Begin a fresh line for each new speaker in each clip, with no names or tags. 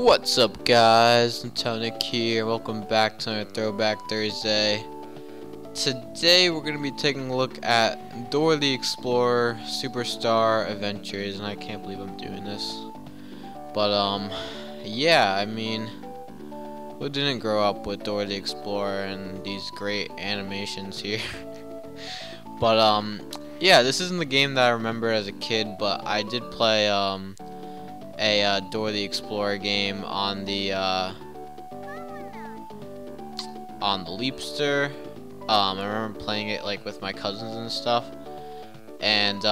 What's up, guys? Nick here. Welcome back to another Throwback Thursday. Today we're gonna be taking a look at Dora the Explorer Superstar Adventures, and I can't believe I'm doing this. But yeah, I mean, who didn't grow up with Dora the Explorer and these great animations here? But yeah, this isn't the game that I remember as a kid, but I did play a Dora the Explorer game on the Leapster. I remember playing it like with my cousins and stuff, and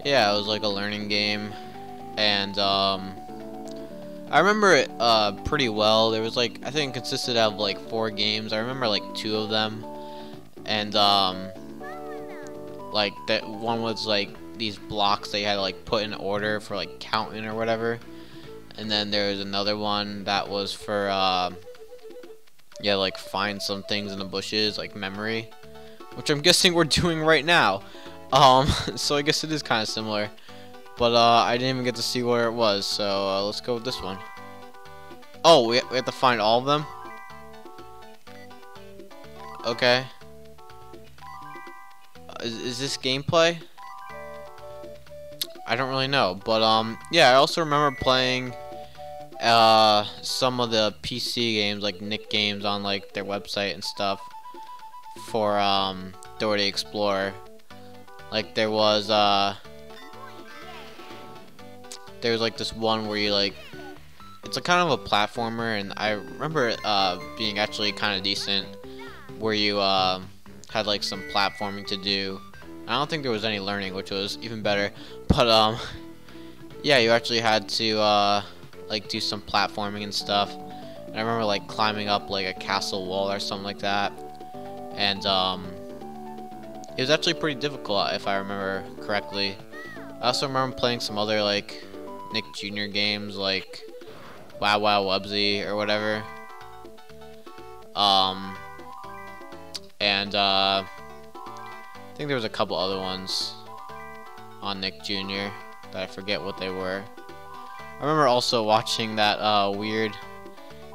yeah, it was like a learning game, and I remember it pretty well. There was like, I think it consisted of like 4 games. I remember like 2 of them, and like that one was like these blocks they had to like put in order for like counting or whatever, and then there was another one that was for yeah, like find some things in the bushes, like memory, which I'm guessing we're doing right now. So I guess it is kind of similar, but I didn't even get to see where it was, so let's go with this one. Oh, we have to find all of them? Okay. Is this gameplay? I don't really know, but yeah, I also remember playing some of the PC games, like Nick games, on like their website and stuff for Dora the Explorer. Like there was like this one where you like, it's a kind of a platformer, and I remember it being actually kind of decent, where you had like some platforming to do. I don't think there was any learning, which was even better, but yeah, you actually had to like do some platforming and stuff. And I remember like climbing up like a castle wall or something like that, and it was actually pretty difficult if I remember correctly. I also remember playing some other like Nick Jr. games, like Wow Wow Wubsy or whatever, and I think there was a couple other ones on Nick Jr. that I forget what they were. I remember also watching that weird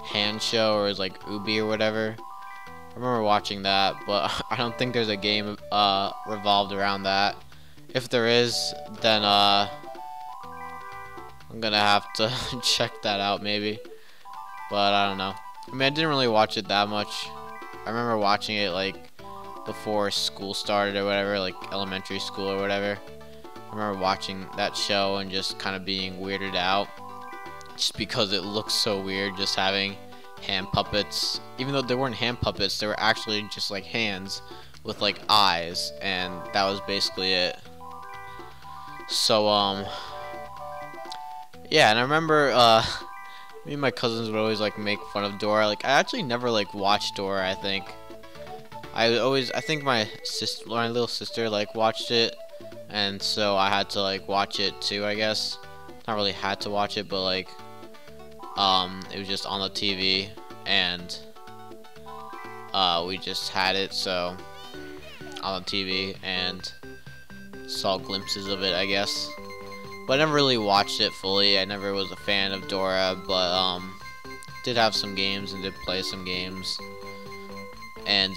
hand show, or it was like Ubi or whatever. I remember watching that, but I don't think there's a game revolved around that. If there is, then I'm gonna have to check that out maybe. But I don't know. I mean, I didn't really watch it that much. I remember watching it like before school started or whatever, like elementary school or whatever. I remember watching that show and just kind of being weirded out, just because it looks so weird, just having hand puppets. Even though they weren't hand puppets, they were actually just like hands with like eyes, and that was basically it. So yeah, and I remember me and my cousins would always like make fun of Dora. Like I actually never like watched Dora. I think my little sister like watched it, and so I had to like watch it too, I guess. Not really had to watch it, but like it was just on the TV, and we just had it so on the TV and saw glimpses of it, I guess. But I never really watched it fully. I never was a fan of Dora, but did have some games and did play some games. And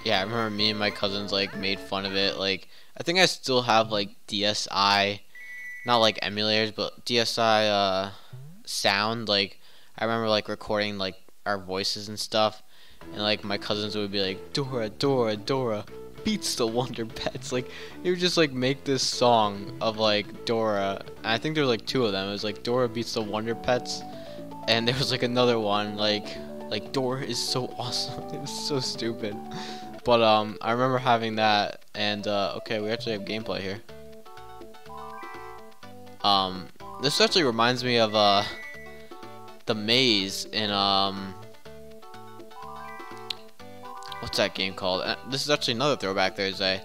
yeah, I remember me and my cousins like made fun of it. Like I think I still have like DSi, not like emulators, but DSi sound. Like I remember like recording like our voices and stuff, and like my cousins would be like, Dora, Dora, Dora beats the Wonder Pets. Like they would just like make this song of like Dora, and I think there was like 2 of them. It was like Dora beats the Wonder Pets, and there was like another one like Dora is so awesome. It was so stupid. But I remember having that, and okay, we actually have gameplay here. This actually reminds me of the maze in what's that game called? This is actually another Throwback Thursday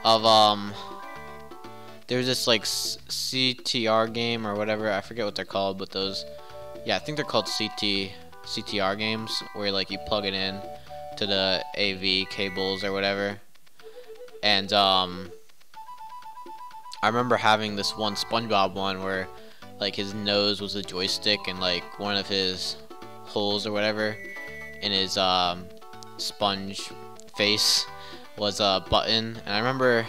of there's this like CTR game or whatever. I forget what they're called, but those, yeah, I think they're called CTR games, where like you plug it in to the AV cables or whatever. And I remember having this one SpongeBob one where like his nose was a joystick and like one of his holes or whatever in his sponge face was a button. And I remember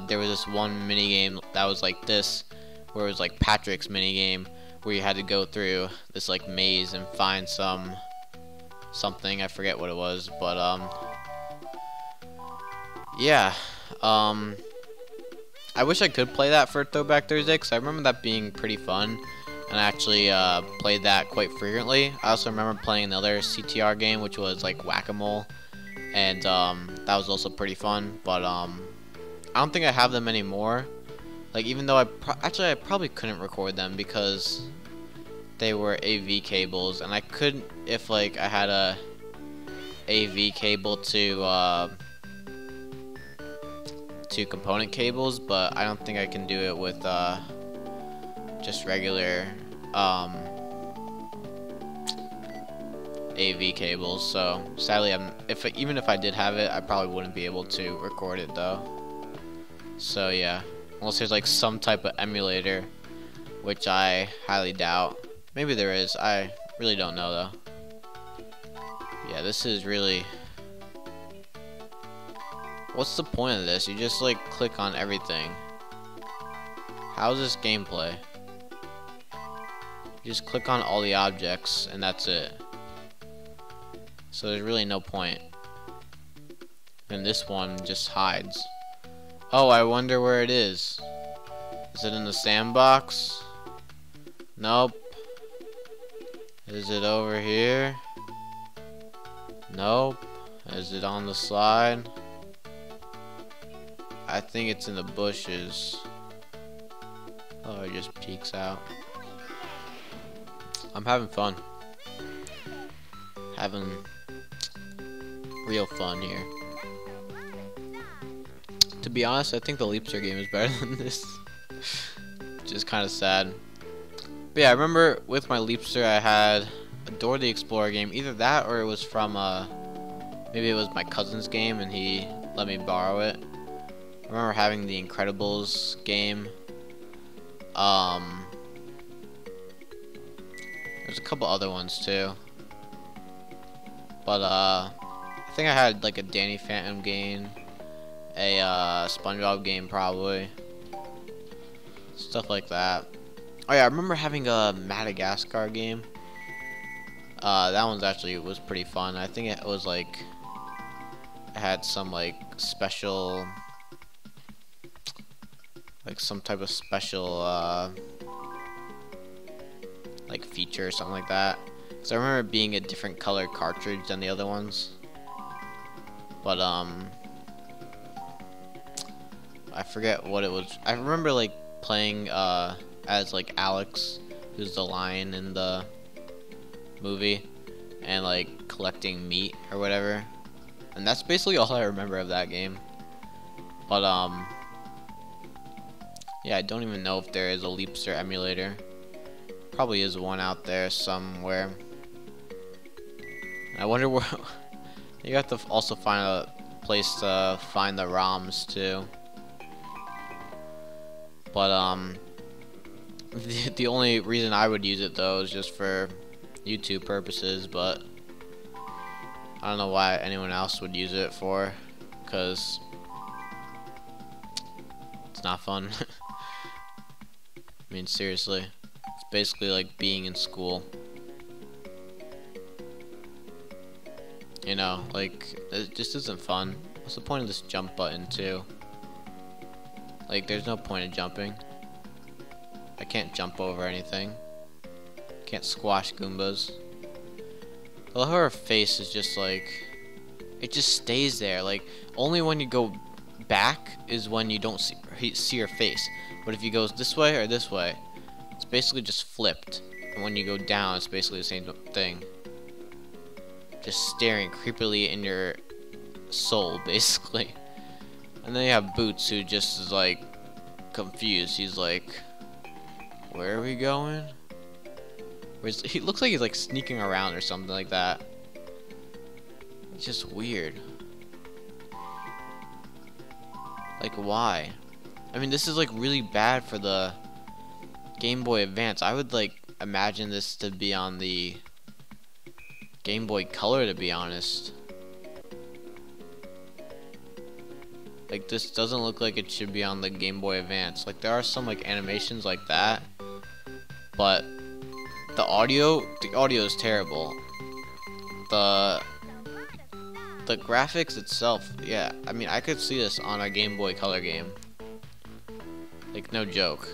there was this one mini game that was like this, where it was like Patrick's mini game, where you had to go through this like maze and find something. I forget what it was, but yeah, I wish I could play that for Throwback Thursday, because I remember that being pretty fun, and I actually played that quite frequently. I also remember playing another CTR game, which was like Whack-A-Mole, and that was also pretty fun, but I don't think I have them anymore. Like, even though I probably couldn't record them because they were AV cables, and I could, if like I had a AV cable to component cables, but I don't think I can do it with just regular AV cables. So sadly, even if I did have it, I probably wouldn't be able to record it though. So yeah, unless there's like some type of emulator, which I highly doubt. Maybe there is. I really don't know though. Yeah, this is really... What's the point of this? You just like click on everything. How's this gameplay? You just click on all the objects and that's it. So there's really no point. And this one just hides. Oh, I wonder where it is. Is it in the sandbox? Nope. Is it over here? Nope. Is it on the slide? I think it's in the bushes. Oh, it just peeks out. I'm having fun. Having real fun here. To be honest, I think the Leapster game is better than this. Which is kind of sad. But yeah, I remember with my Leapster I had a Dora the Explorer game. Either that or it was from maybe it was my cousin's game and he let me borrow it. I remember having the Incredibles game. There's a couple other ones too. But I think I had like a Danny Phantom game, a SpongeBob game probably. Stuff like that. Oh yeah, I remember having a Madagascar game. That one's actually was pretty fun. I think it was like it had some like special, like some type of special like feature or something like that. So I remember it being a different colored cartridge than the other ones. But I forget what it was. I remember like playing as like Alex, who's the lion in the movie, and like collecting meat or whatever. And that's basically all I remember of that game. But yeah, I don't even know if there is a Leapster emulator. Probably is one out there somewhere. I wonder where. You have to also find a place to find the ROMs too. But the only reason I would use it though is just for YouTube purposes, but I don't know why anyone else would use it for, because it's not fun. I mean, seriously, it's basically like being in school. You know, like, it just isn't fun. What's the point of this jump button too? Like, there's no point in jumping. I can't jump over anything. Can't squash Goombas. I love how her face is just like, it just stays there. Like, only when you go back is when you don't see her face. But if you go this way or this way, it's basically just flipped. And when you go down, it's basically the same thing. Just staring creepily in your soul, basically. And then you have Boots, who just is like confused. He's like, where are we going? He looks like he's like sneaking around or something like that. It's just weird. Like, why? I mean, this is like really bad for the Game Boy Advance. I would like imagine this to be on the Game Boy Color, to be honest. Like, this doesn't look like it should be on the Game Boy Advance. Like, there are some like animations like that, but the audio is terrible. The graphics itself, yeah, I mean, I could see this on a Game Boy Color game. Like, no joke.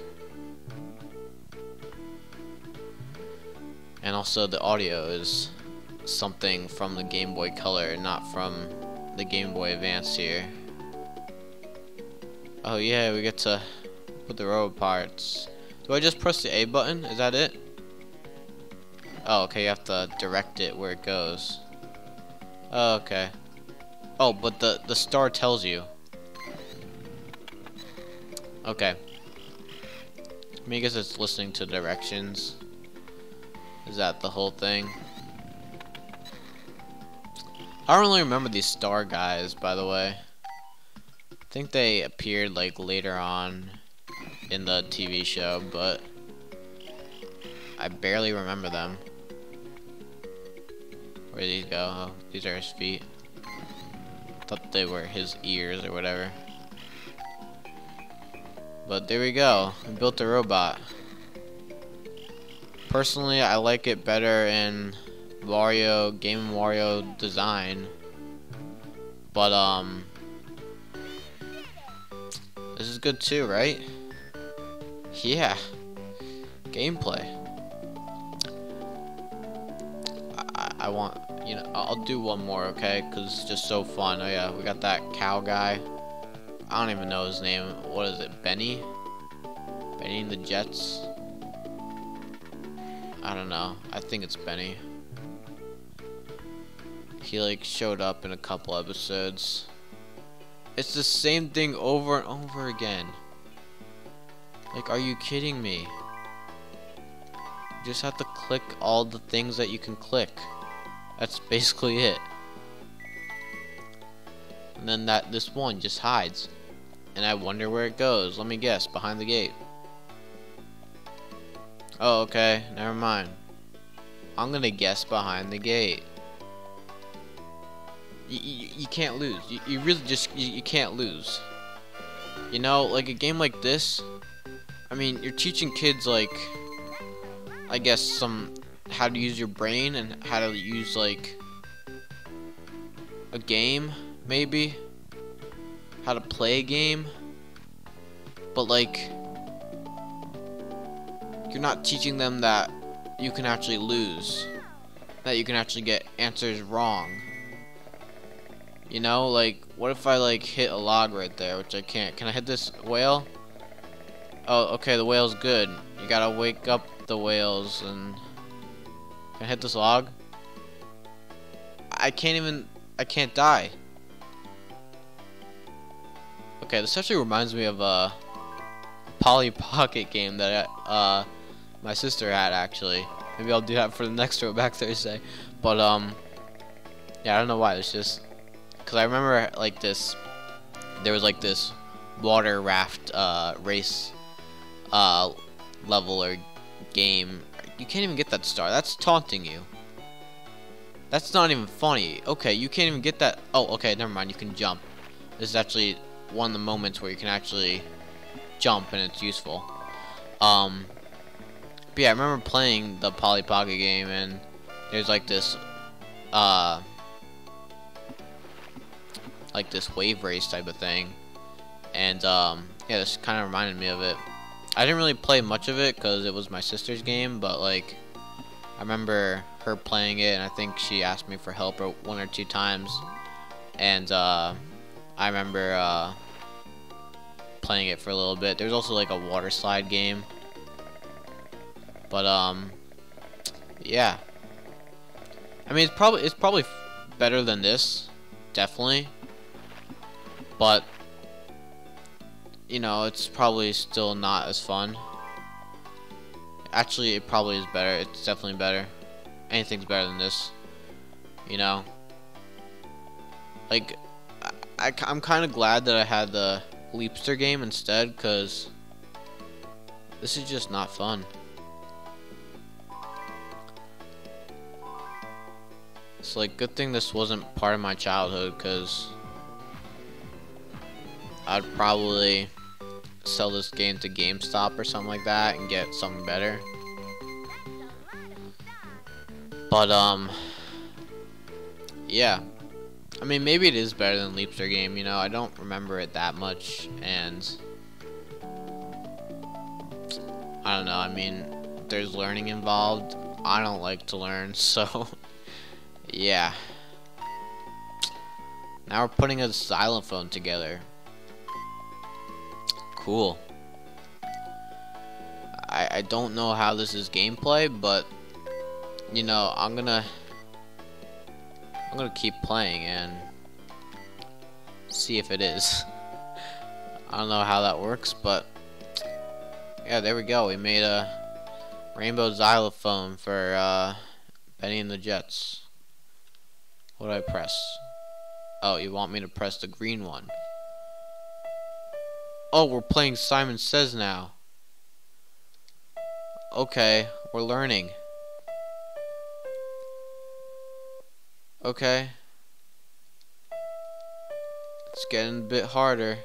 And also the audio is something from the Game Boy Color, not from the Game Boy Advance here. Oh yeah, we get to put the robot parts. Do I just press the A button? Is that it? Oh, okay, you have to direct it where it goes. Oh, okay. Oh, but the star tells you. Okay. I mean, I guess it's listening to directions. Is that the whole thing? I don't really remember these star guys, by the way. I think they appeared like later on in the TV show, but I barely remember them. Where did these go? Oh, these are his feet. Thought they were his ears or whatever. But there we go. We built a robot. Personally, I like it better in Wario, Game & Wario design. But this is good too, right? Yeah. Gameplay. I want, you know, I'll do one more, okay? Because it's just so fun. Oh yeah, we got that cow guy. I don't even know his name. What is it? Benny? Benny and the Jets? I don't know. I think it's Benny. He like showed up in a couple episodes. It's the same thing over and over again. Like, are you kidding me? You just have to click all the things that you can click. That's basically it. And then this one just hides. And I wonder where it goes. Let me guess. Behind the gate. Oh, okay. Never mind. I'm gonna guess behind the gate. You can't lose. You really just... You can't lose. You know, like a game like this... I mean, you're teaching kids, like... I guess some... how to use your brain and how to use, like... a game, maybe? How to play a game. But, like... you're not teaching them that you can actually lose. That you can actually get answers wrong. You know, like, what if I, like, hit a log right there, which I can't. Can I hit this whale? Oh, okay, the whale's good. You gotta wake up the whales and... Can I hit this log? I can't die. Okay, this actually reminds me of a Polly Pocket game that my sister had, actually. Maybe I'll do that for the next Throwback Thursday. But yeah, I don't know why. It's just because I remember like this. There was like this water raft race level or game. You can't even get that star. That's taunting you. That's not even funny. Okay, you can't even get that. Oh, okay, never mind. You can jump. This is actually one of the moments where you can actually jump, and it's useful. But yeah, I remember playing the Polly Pocket game, and there's like this wave race type of thing, and yeah, this kind of reminded me of it. I didn't really play much of it because it was my sister's game, but like I remember her playing it, and I think she asked me for help one or two times, and I remember playing it for a little bit. There's also like a water slide game, but yeah, I mean it's probably better than this, definitely, but you know, it's probably still not as fun. Actually, it probably is better. It's definitely better. Anything's better than this, you know. Like, I'm kind of glad that I had the Leapster game instead, because This is just not fun. It's like, good thing this wasn't part of my childhood, because I'd probably sell this game to GameStop or something like that and get something better. But yeah, I mean, maybe it is better than Leapster game, you know. I don't remember it that much, and I don't know, I mean, there's learning involved. I don't like to learn, so yeah. Now we're putting a xylophone together. Cool. I don't know how this is gameplay, but you know, I'm gonna keep playing and see if it is. I don't know how that works, but yeah, there we go. We made a rainbow xylophone for Benny and the Jets. What do I press? Oh, you want me to press the green one? Oh, we're playing Simon Says now. Okay, we're learning. Okay. It's getting a bit harder.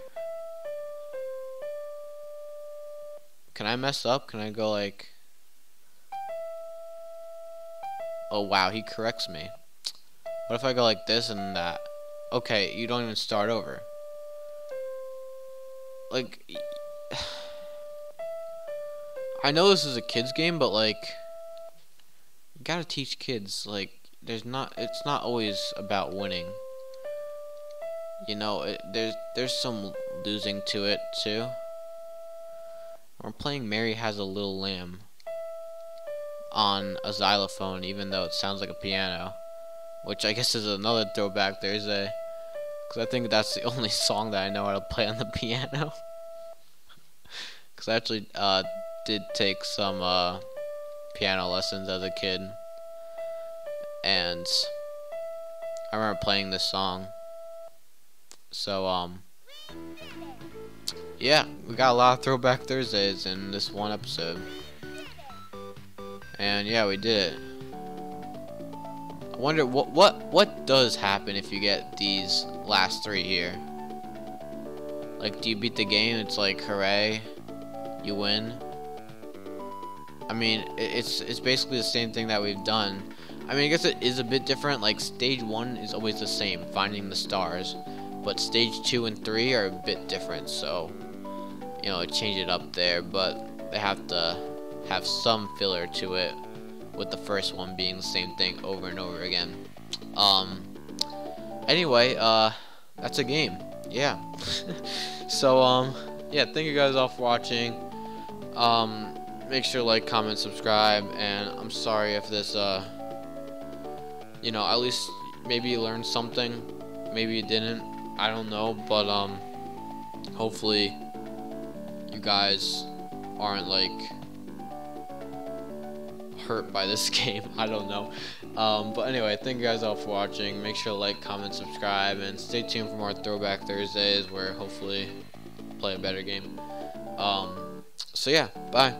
Can I mess up? Can I go like... Oh wow, he corrects me. What if I go like this and that? Okay, you don't even start over. Like... I know this is a kid's game, but like... You gotta teach kids, like... it's not always about winning. You know, there's some losing to it too. We're playing Mary Has a Little Lamb on a xylophone, even though it sounds like a piano, which I guess is another throwback Thursday, because I think that's the only song that I know how to play on the piano. Because I actually did take some piano lessons as a kid, and I remember playing this song. So yeah, we got a lot of Throwback Thursdays in this one episode, and yeah, we did it. I wonder what does happen if you get these last three here. Like, do you beat the game? It's like, hooray, you win. I mean, it's basically the same thing that we've done. I mean, I guess it is a bit different. Like, stage 1 is always the same, finding the stars, but stage 2 and 3 are a bit different, so you know, change it up there, but they have to have some filler to it, with the first one being the same thing over and over again. Anyway, that's a game. Yeah. So yeah, thank you guys all for watching. Make sure to like, comment, subscribe, and I'm sorry if this you know, at least maybe you learned something, maybe you didn't, I don't know, but hopefully you guys aren't like hurt by this game. I don't know, but anyway, thank you guys all for watching. Make sure to like, comment, subscribe, and stay tuned for more Throwback Thursdays, where hopefully play a better game. So yeah, bye.